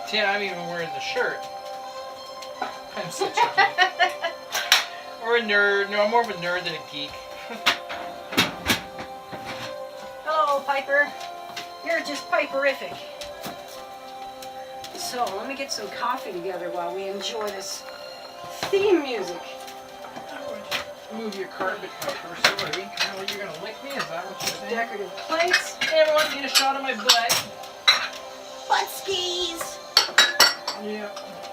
See, I'm even wearing the shirt. I'm such a geek. Or a nerd. No, I'm more of a nerd than a geek. Hello, Piper. You're just Piperific. So, let me get some coffee together while we enjoy this theme music. Move your carpet, Piper. Sorry. Now you're gonna lick me? Is that what you're saying? Decorative plates. Hey, everyone, get a shot of my butt. Butt skis. Yeah. There.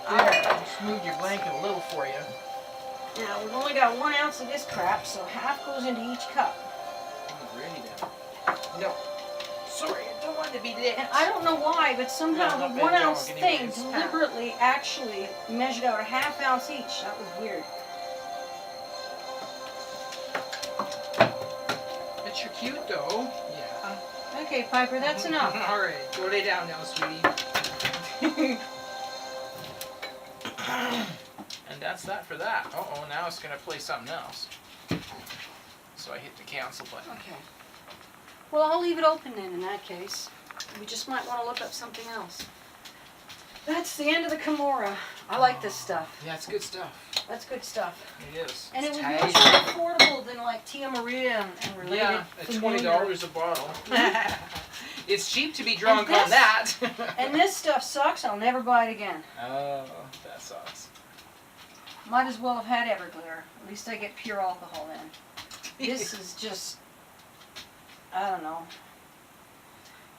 I just moved your blanket a little for you. Now, we've only got 1 ounce of this crap, so half goes into each cup. I'm ready now. No. Sorry, I don't want to be lit. And I don't know why, but somehow No, the not 1 bad ounce dog thing anyways. deliberately actually measured out a half ounce each. That was weird. But you're cute, though. Yeah. Okay, Piper, that's enough. All right, go lay down now, sweetie. And that's that for that. Uh-oh, now it's going to play something else. So I hit the cancel button. Okay. Well, I'll leave it open then in that case. We just might want to look up something else. That's the end of the Kimura. I like this stuff. Yeah, it's good stuff. That's good stuff. It is. And it was It's much tidy. more affordable than like Tia Maria and related. Yeah, at familiar- $20 a bottle. It's cheap to be drunk And on that. And this stuff sucks. I'll never buy it again. Oh, that sucks. Might as well have had Everclear. At least I get pure alcohol then. This is just, I don't know.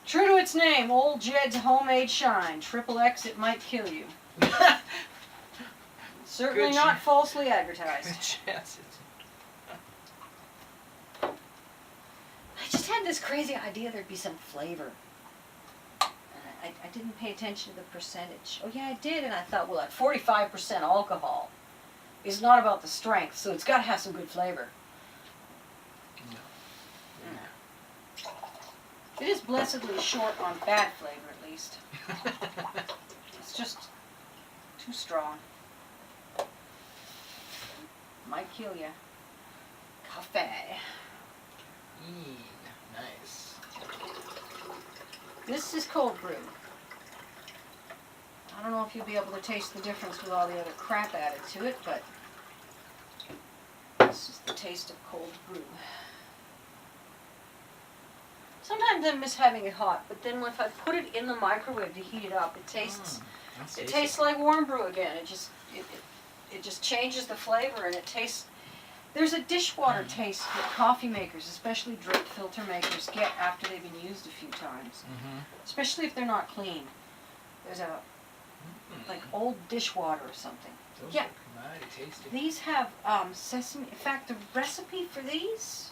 True to its name, Old Jed's Homemade Shine. Triple X, it might kill you. Certainly Good not ch- falsely advertised. Chances. I just had this crazy idea there'd be some flavor. And I didn't pay attention to the percentage. Oh yeah, I did, and I thought, well, at 45% alcohol, it's not about the strength, so it's got to have some good flavor. No. It is blessedly short on bad flavor, at least. It's just too strong. Might kill you. Coffee. Nice. This is cold brew. I don't know if you'll be able to taste the difference with all the other crap added to it, but this is the taste of cold brew. Sometimes I miss having it hot, but then if I put it in the microwave to heat it up, it tastes it tastes like warm brew again. It just changes the flavor, and it tastes. There's a dishwater taste that coffee makers, especially drip filter makers, get after they've been used a few times. Especially if they're not clean. There's a like old dishwater or something. Those Yeah. look mighty tasty. These have sesame. In fact, the recipe for these.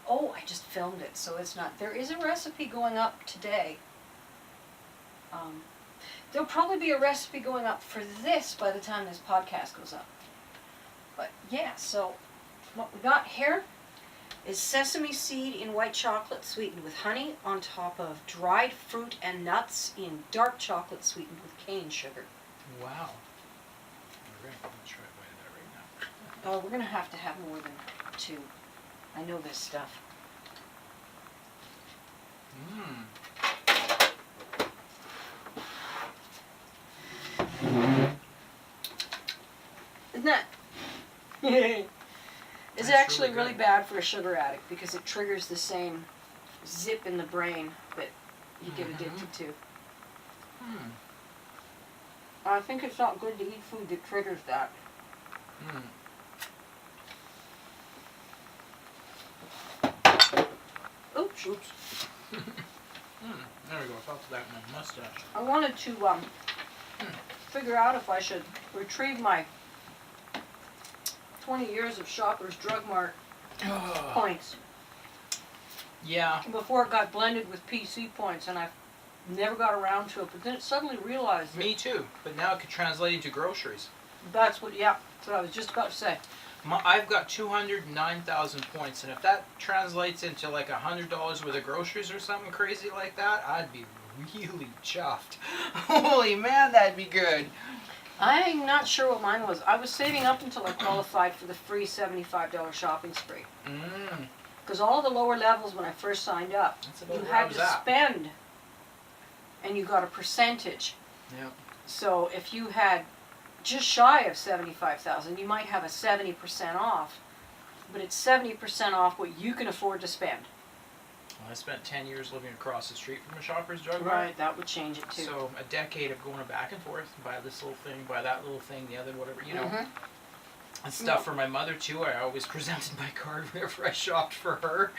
Oh, I just filmed it, so it's not. There is a recipe going up today. There'll probably be a recipe going up for this by the time this podcast goes up. But yeah, so what we got here is sesame seed in white chocolate sweetened with honey on top of dried fruit and nuts in dark chocolate sweetened with cane sugar. Wow. I'm gonna try a bite of that right now. Oh, we're going to have more than 2. I know this stuff. Isn't that? It's That's actually really really good. bad for a sugar addict because it triggers the same zip in the brain that you get addicted to. I think it's not good to eat food that triggers that. Oops. Oops. There we go. I felt that in my mustache. I wanted to figure out if I should retrieve my 20 years of Shoppers Drug Mart points Yeah. before it got blended with PC points, and I never got around to it. But then it suddenly realized that Me too. But now it could translate into groceries. that's what I was just about to say. I've got 209,000 points, and if that translates into like $100 worth of groceries or something crazy like that, I'd be really chuffed. Holy man, that'd be good. I'm not sure what mine was. I was saving up until I qualified for the free $75 shopping spree. Because all the lower levels when I first signed up, That's about you where I had was to at. spend, and you got a percentage. Yeah. So if you had just shy of 75,000, you might have a 70% off, but it's 70% off what you can afford to spend. Well, I spent 10 years living across the street from a Shoppers Drug Mart. Right, that would change it too. So a decade of going back and forth, buy this little thing, buy that little thing, the other, whatever, you know. Mhm. And stuff for my mother too. I always presented my card whenever I shopped for her.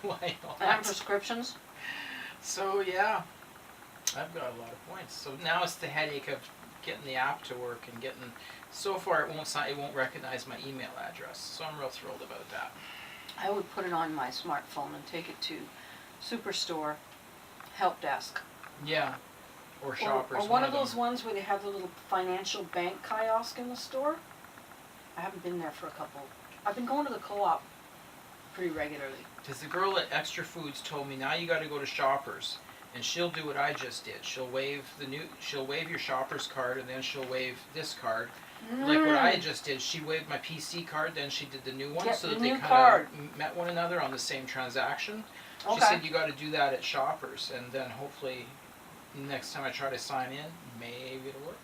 Why not? And prescriptions. So yeah, I've got a lot of points. So now it's the headache of getting the app to work and getting. So far, it won't recognize my email address. So I'm real thrilled about that. I would put it on my smartphone and take it to Superstore help desk. Yeah, or Shoppers. Or one of those ones where they have the little financial bank kiosk in the store. I haven't been there for a couple. I've been going to the co-op pretty regularly. Because the girl at Extra Foods told me, now you got to go to Shoppers, and she'll do what I just did. She'll waive your Shoppers card, and then she'll waive this card. Like what I just did, she waived my PC card, then she did the new one, Yep, so the that they new kind card. of met one another on the same transaction. Okay. She said you got to do that at Shoppers, and then hopefully next time I try to sign in, maybe it'll work.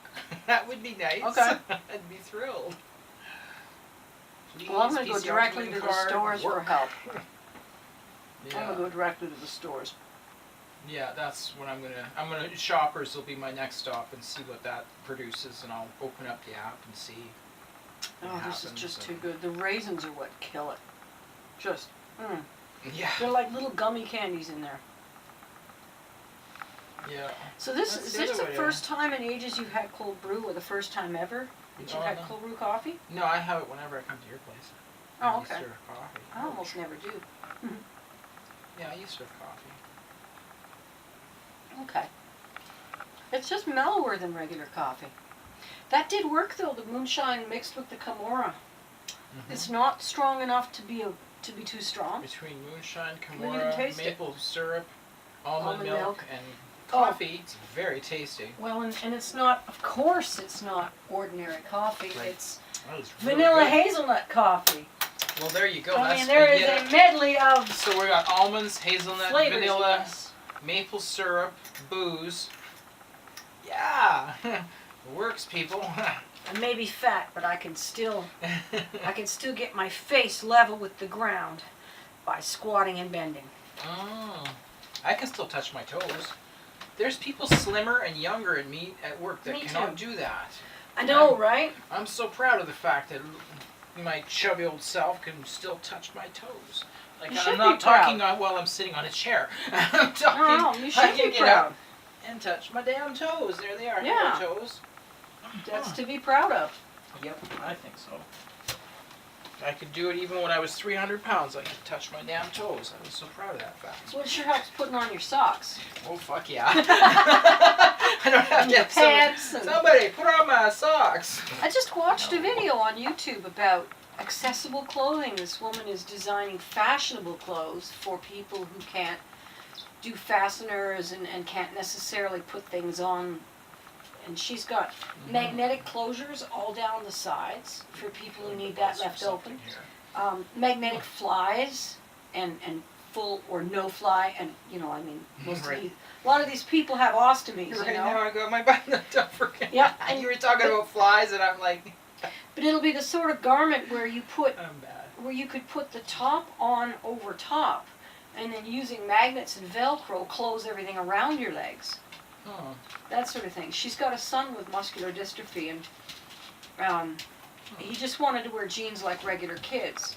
That would be nice. Okay. I'd be thrilled. Please, Well, I'm going to go PC directly to the card, stores for work. help. Yeah. I'm going to go directly to the stores. Yeah, that's what I'm gonna Shoppers will be my next stop and see what that produces, and I'll open up the app and see what Oh, this is happens, just and- too good. The raisins are what kill it. Just, Yeah, they're like little gummy candies in there. yeah. So this That's is the this other the way, first time in ages you've had cold brew, or the first time ever that you've Oh, had no. cold brew coffee? No, I have it whenever I come to your place. Oh, I okay. serve coffee. I almost never do. Yeah, you serve coffee. Okay. It's just mellower than regular coffee. That did work though, the moonshine mixed with the Camorra. Mm-hmm. It's not strong enough to be too strong. Between moonshine, Well, you can Camorra, taste it. maple syrup, almond Almond milk, milk. and Oh. coffee, it's very tasty. Well, and it's not, of course it's not ordinary coffee. Right. It's That was really vanilla good. hazelnut coffee. Well, there you go. I That's mean, there is yeah. a medley of So we got almonds, hazelnut, flavors in vanilla, this. maple syrup, booze. Yeah, it works, people. I may be fat, but I can still get my face level with the ground by squatting and bending. Oh, I can still touch my toes. There's people slimmer and younger than me at work that Me cannot too. do that. I know, right? I'm so proud of the fact that my chubby old self can still touch my toes. Like You should I'm not be proud. talking while I'm sitting on a chair. I'm talking. No, you I should can be get proud. up and touch my damn toes. There they are. Yeah. Hello, toes. That's to be proud of. Yep, I think so. I could do it even when I was 300 pounds. I could touch my damn toes. I was so proud of that fact. So it sure helps putting on your socks. Oh, fuck yeah. I don't have And to your have pants. And somebody put on my socks. I just watched a video on YouTube about accessible clothing. This woman is designing fashionable clothes for people who can't do fasteners and can't necessarily put things on. And she's got magnetic closures all down the sides for people who need that left open. Magnetic flies and full or no fly, and you know, I mean, most Right. of these, a lot of these people have ostomies, Right you know. now I got my button up for Yeah, and you were talking about flies, and I'm like, But it'll be the sort of garment where you I'm bad. put the top on over top, and then using magnets and Velcro close everything around your legs. Oh. That sort of thing. She's got a son with muscular dystrophy, and he just wanted to wear jeans like regular kids.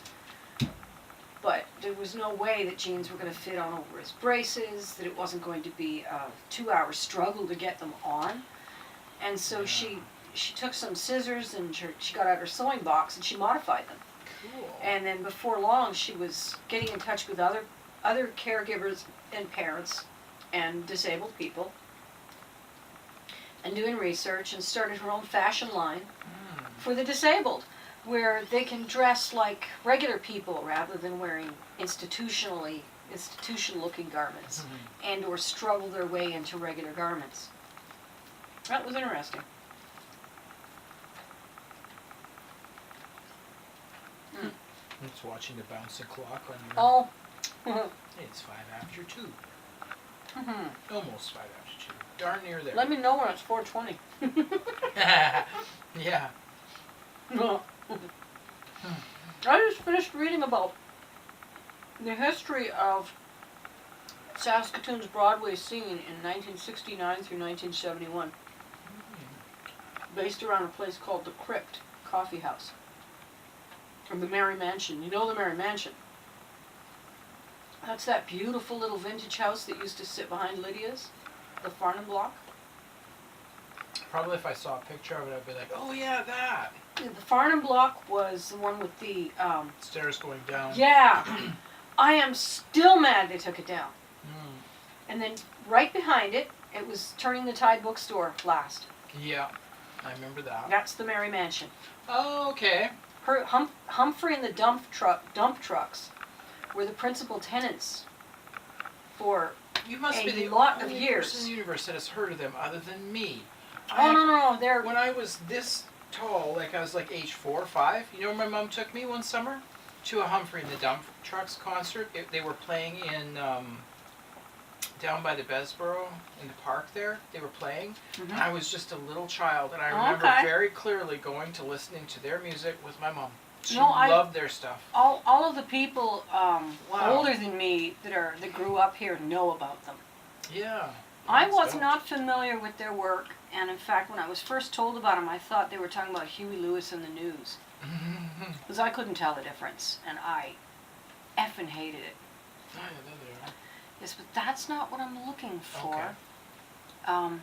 But there was no way that jeans were going to fit on over his braces, that it wasn't going to be a 2-hour struggle to get them on. And so Yeah. she took some scissors and she got out her sewing box and she modified them. Cool. And then before long, she was getting in touch with other caregivers and parents and disabled people, and doing research, and started her own fashion line for the disabled, where they can dress like regular people rather than wearing institutional-looking garments, and or struggle their way into regular garments. That was interesting. I'm just watching the bouncing clock on your. Oh. It's 2:05. Mhm. Almost 2:05. darn near there. Let me know when it's 4:20. Yeah. No. I just finished reading about the history of Saskatoon's Broadway scene in 1969 through 1971, based around a place called the Crypt Coffee House. Or the Merry Mansion. You know the Merry Mansion? That's that beautiful little vintage house that used to sit behind Lydia's, the Farnham Block. Probably if I saw a picture of it, I'd be like, oh yeah, that. Yeah, the Farnham Block was the one with the, Stairs going down. yeah. I am still mad they took it down. Mm. And then right behind it, it was Turning the Tide bookstore last. Yeah, I remember that. That's the Merry Mansion. Oh, okay. Humphrey and the dump trucks were the principal tenants for You must be the lot of only years. person in the universe that has heard of them other than me. Oh, no, they're... When I was this tall, like I was like age 4 or 5, you know where my mom took me one summer? To a Humphrey and the Dump Trucks concert. They were playing in, down by the Besborough, in the park there. They were playing. Mhm. And I was just a little child, and I remember very clearly going to listening to their music with my mom. She loved their stuff. All of the people older than me that grew up here know about them. Yeah. I was not familiar with their work, and in fact, when I was first told about them, I thought they were talking about Huey Lewis and the News. Because I couldn't tell the difference, and I effing hated it. Oh, yeah, there they are. Yes, but that's not what I'm looking for. Okay.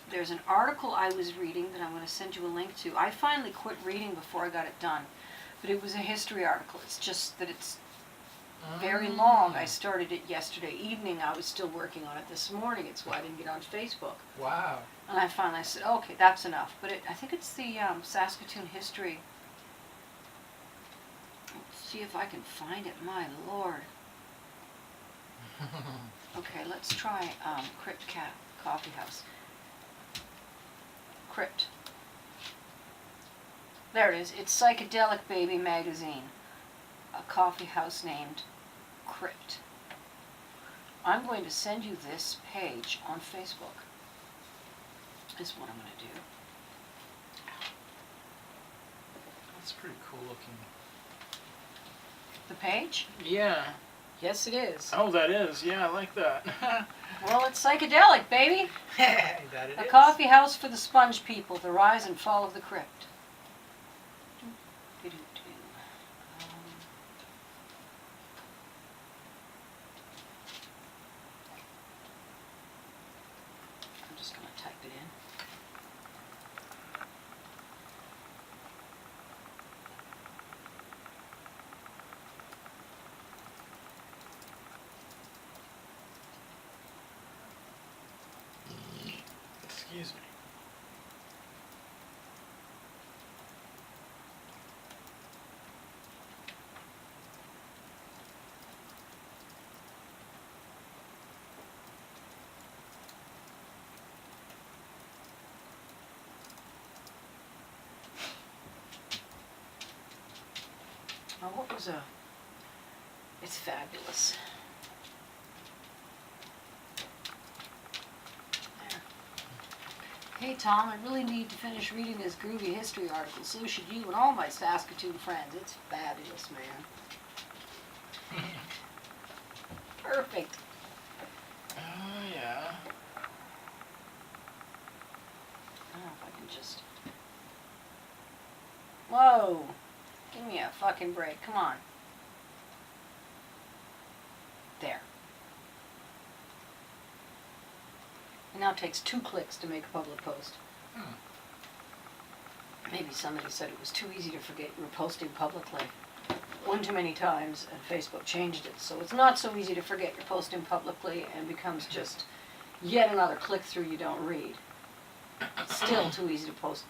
There's an article I was reading that I'm going to send you a link to. I finally quit reading before I got it done, but it was a history article. It's just that it's very long. I started it yesterday evening. I was still working on it this morning. It's why I didn't get on Facebook. Wow. And I finally said, okay, that's enough. But I think it's the Saskatoon history. Let's see if I can find it. My Lord. Okay, let's try Crypt Coffee House. Crypt. There it is. It's Psychedelic Baby Magazine. A coffee house named Crypt. I'm going to send you this page on Facebook. Is what I'm going to do. That's pretty cool looking. The page? Yeah. Yes, it is. Oh, that is. Yeah, I like that. Well, it's psychedelic, baby. That it A is. coffee house for the sponge people. The rise and fall of the crypt. I'm just going to type it in. Excuse me. Oh, what was it's fabulous. There. Hey Tom, I really need to finish reading this groovy history article. So should you and all my Saskatoon friends. It's fabulous, man. Perfect. Oh, yeah. I don't know if I can just... Whoa! Give me a fucking break. Come on. There. It now takes 2 clicks to make a public post. Maybe somebody said it was too easy to forget you were posting publicly. One too many times, and Facebook changed it. So it's not so easy to forget you're posting publicly and becomes just yet another click-through you don't read. It's still too easy to post,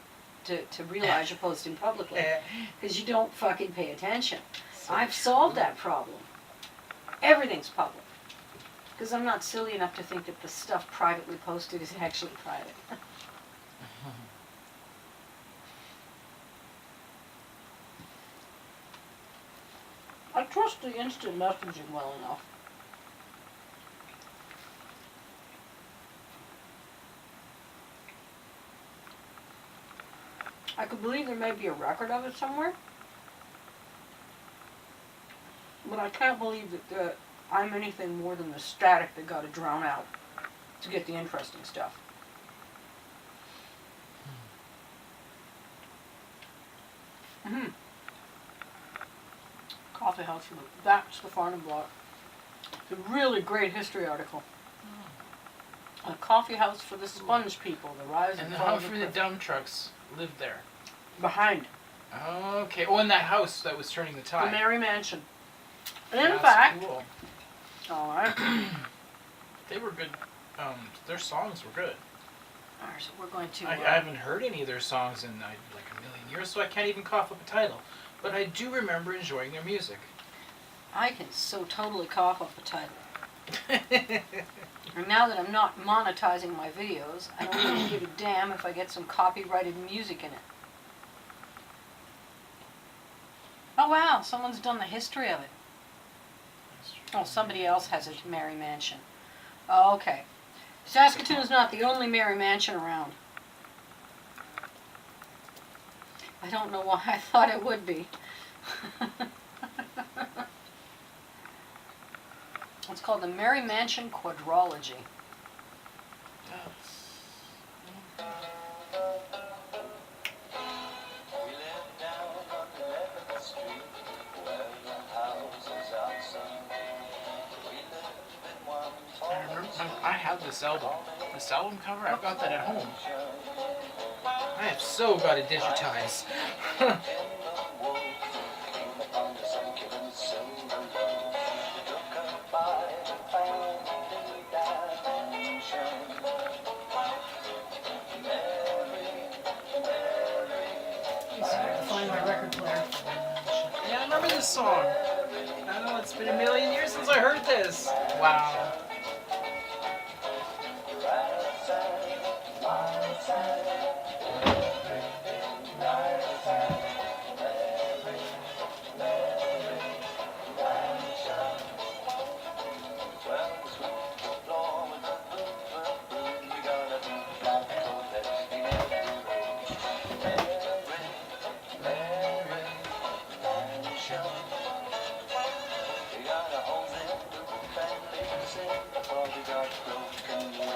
to realize you're posting publicly, because you don't fucking pay attention. So I've solved that problem. Everything's public. Because I'm not silly enough to think that the stuff privately posted is actually private. I trust the instant messaging well enough. I could believe there may be a record of it somewhere. But I can't believe that I'm anything more than the static that got to drown out to get the interesting stuff. Mm-hmm. Coffee House, that's the Farnham block. It's a really great history article. A coffee house for the sponge people, the rise and and the fall of Humphrey the Dumb Trucks lived there. Behind. Okay. Oh, in that house that was turning the tide. The Mary Mansion. And in That's fact, cool. alright. They were good. Their songs were good. Alright, so we're going to... I haven't heard any of their songs in like a million years, so I can't even cough up a title. But I do remember enjoying their music. I can so totally cough up a title. And now that I'm not monetizing my videos, I don't even give a damn if I get some copyrighted music in it. Oh wow, someone's done the history of it. Oh, somebody else has a Mary Mansion. Oh, okay. Saskatoon is not the only Mary Mansion around. I don't know why I thought it would be. It's called the Mary Mansion Quadrology. I have this album. This album cover, I've got that at home. I have so got to digitize. Find my record player. Yeah, I remember this song. I know it's been a million years since I heard this. Wow.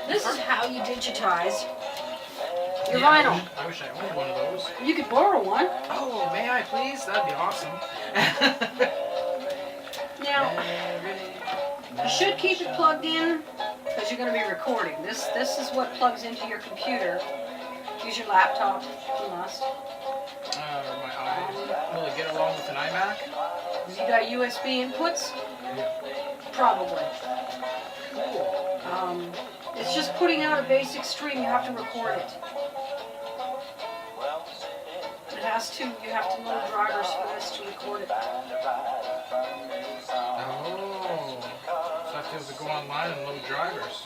This is how you digitize your vinyl. I wish I owned one of those. You could borrow one. Oh, may I please? That'd be awesome. Now, you should keep it plugged in because you're going to be recording. This is what plugs into your computer. Use your laptop if you must. Or my eye. Will it get along with an iMac? You got USB inputs? Yeah. Probably. Cool. It's just putting out a basic stream. You have to record it. It has to. You have to load drivers for this to record it. Oh. So I have to go online and load drivers.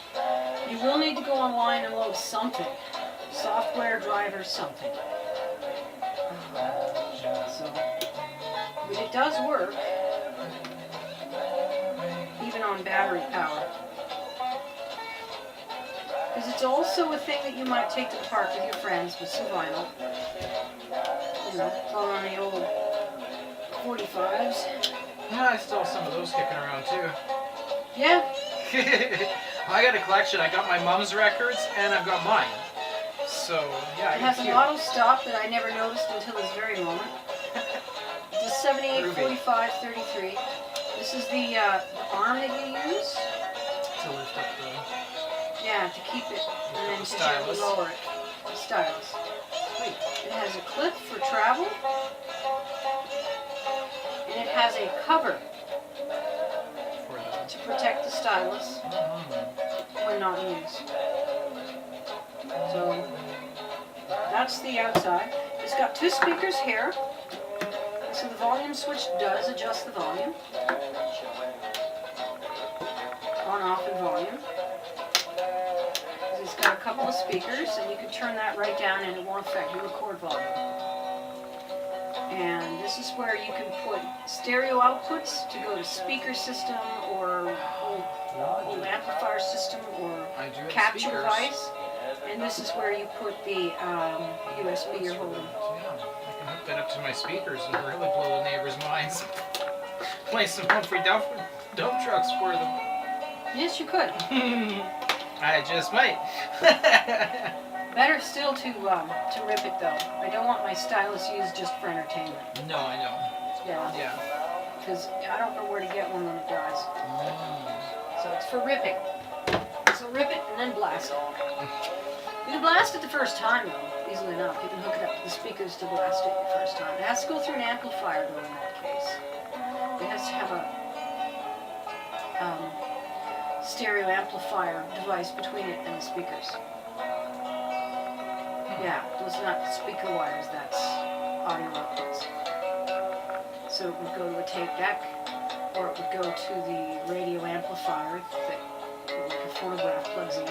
You will need to go online and load something. Software, drivers, something. So, but it does work. Even on battery power. Because it's also a thing that you might take to the park with your friends with some vinyl. You know, throw on the old 45s. Yeah, I still have some of those kicking around too. Yeah. I got a collection. I got my mom's records and I've got mine. So, yeah. It has an auto stop that I never noticed until this very moment. It's a 78 45 33. This is the arm that you use. To lift up the... Yeah, to keep it, and then to stylus. gently lower it. The stylus. Sweet. It has a clip for travel, and it has a cover For the... to protect the stylus when not in use. So that's the outside. It's got two speakers here, so the volume switch does adjust the volume. On, off, and volume. It's got a couple of speakers, and you can turn that right down and it won't affect your record volume. And this is where you can put stereo outputs to go to speaker system or old amplifier system or capture device. And this is where you put the USB you're holding. Yeah, I can hook that up to my speakers and really blow the neighbors' minds. Play some Humphrey dump trucks for them. Yes, you could. I just might. Better still to rip it though. I don't want my stylus used just for entertainment. No, I know. Yeah. Yeah. Because I don't know where to get one when it dies. So it's for ripping. So rip it and then blast it. You can blast it the first time though, easily enough. You can hook it up to the speakers to blast it the first time. It has to go through an amplifier though in that case. It has to have a stereo amplifier device between it and the speakers. Yeah, those are not speaker wires, that's audio outputs. So it would go to a tape deck, or it would go to the radio amplifier that the phonograph plugs in.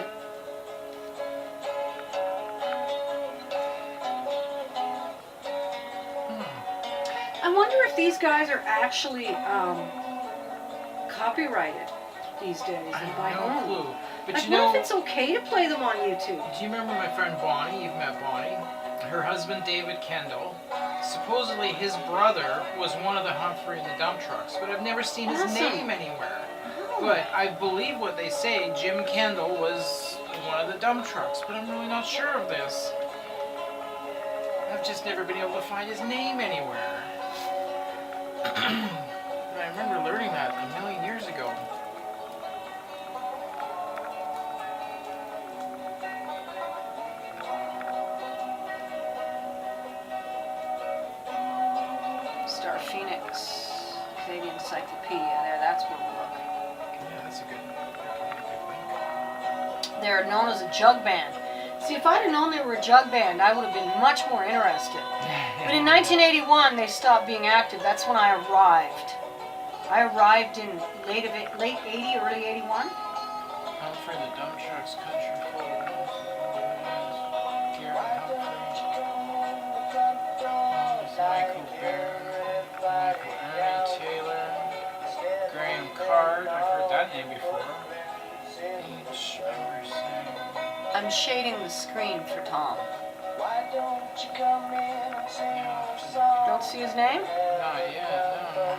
I wonder if these guys are actually copyrighted these days. I have no clue. But Like, you know, what if it's okay to play them on YouTube? do you remember my friend Bonnie? You've met Bonnie. Her husband David Kendall. Supposedly his brother was one of the Humphrey and the Dump Trucks, but I've never seen his Awesome. name anywhere. Oh. But I believe what they say, Jim Kendall was one of the dump trucks, but I'm really not sure of this. I've just never been able to find his name anywhere. I remember learning that a million years ago. Star Phoenix, Canadian Encyclopedia. There, that's where we'll look. Yeah, that's a good link. They're known as a jug band. See, if I'd have known they were a jug band, I would have been much more interested. But in 1981, they stopped being active. That's when I arrived. I arrived in late 80, early 81. Humphrey and the Dump Trucks, Country Folk, Garrett Humphrey, Michael Barron, Michael Ernie Taylor, Graham Card. I've heard that name before. H. Emerson. I'm shading the screen for Tom. Yeah, Don't see his name? not yet, no.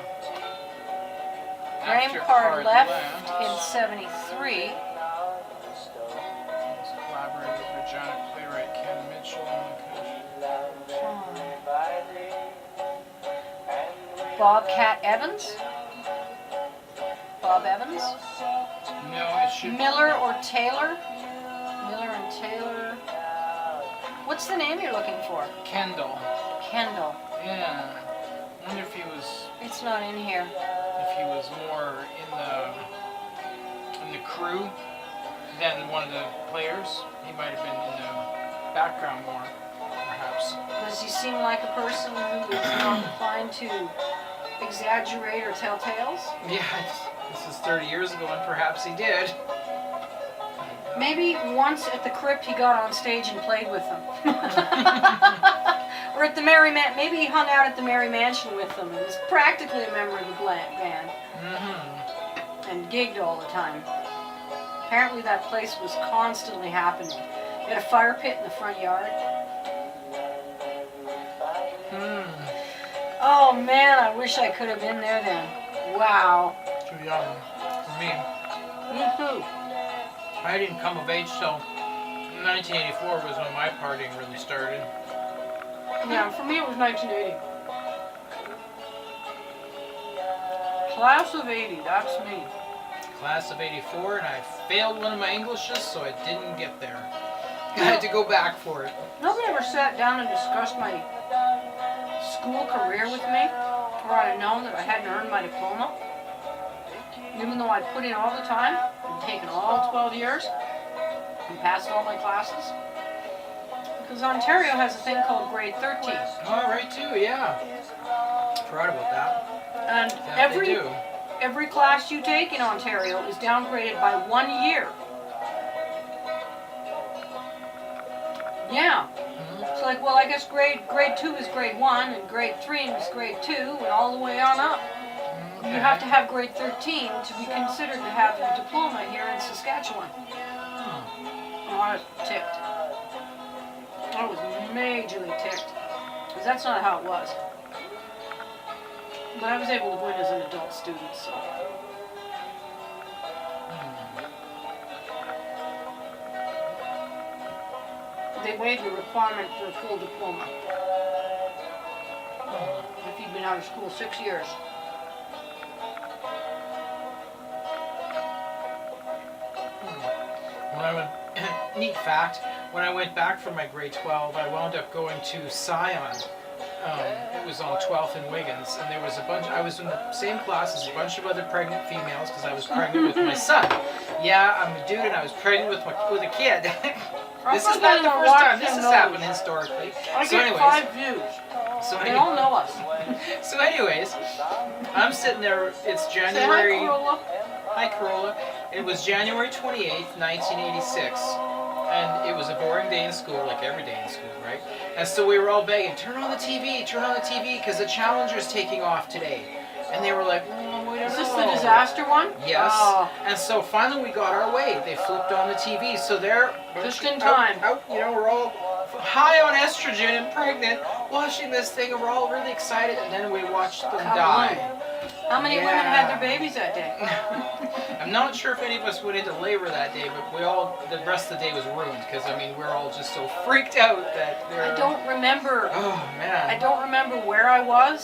Graham After Card left in left, 73. he's collaborated with Regina playwright Ken Mitchell on the Bobcat Evans? Bob Evans? No, it should Miller or Taylor? Miller and Taylor. What's the name you're looking for? Kendall. Kendall. Yeah. I wonder if he was Not in here. more in the crew than one of the players. He might have been in the background more, perhaps. Does he seem like a person who is not inclined to exaggerate or tell tales? Yeah, this is 30 years ago, and perhaps he did. Maybe once at the crypt he got on stage and played with them. Or at the maybe he hung out at the Merry Mansion with them and was practically a member of the band. Mm-hmm. And gigged all the time. Apparently that place was constantly happening. They had a fire pit in the front yard. Oh man, I wish I could have been there then. Wow. Too young for me. Me too. I didn't come of age till 1984 was when my partying really started. Yeah, for me it was 1980. Class of 80, that's me. Class of 84, and I failed one of my Englishes, so I didn't get there. I had to go back for it. Nobody ever sat down and discussed my school career with me, or I'd have known that I hadn't earned my diploma. Even though I'd put in all the time, and taken all 12 years, and passed all my classes. Because Ontario has a thing called grade 13. Oh, right too, yeah. Forgot about that. And That they do. every class you take in Ontario is downgraded by 1 year. Yeah. It's like, well, I guess grade 2 is grade 1, and grade 3 is grade 2, and all the way on up. Okay. You have to have grade 13 to be considered to have your diploma here in Saskatchewan. I was ticked. majorly ticked. Because that's not how it was. But I was able to win as an adult student, so. They waived the requirement for a full diploma. If you've been out of school 6 years. When I went, neat fact, when I went back for my grade 12, I wound up going to Scion. It was on 12th and Wiggins, and there was a bunch, I was in the same class as a bunch of other pregnant females because I was pregnant with my son. Yeah, I'm a dude and I was pregnant with a kid. This is not the first time this has happened historically. I So get anyways, 5 views. They all know us. So anyways, I'm sitting there, it's Say hi, January... Corolla. Hi, Corolla. It was January 28th, 1986, and it was a boring day in school, like every day in school, right? And so we were all begging, turn on the TV, because the Challenger's taking off today. And they were like, oh, we don't Is this know. the disaster one? Yes. Oh. And so finally we got our way. They flipped on the TV, so they're... Just in time. We're all high on estrogen and pregnant, watching this thing, and we're all really excited, and then we watched them die. How many women had their babies that day? I'm not sure if any of us went into labor that day, but the rest of the day was ruined because we're all just so freaked out that I don't remember. Oh man. I don't remember where I was.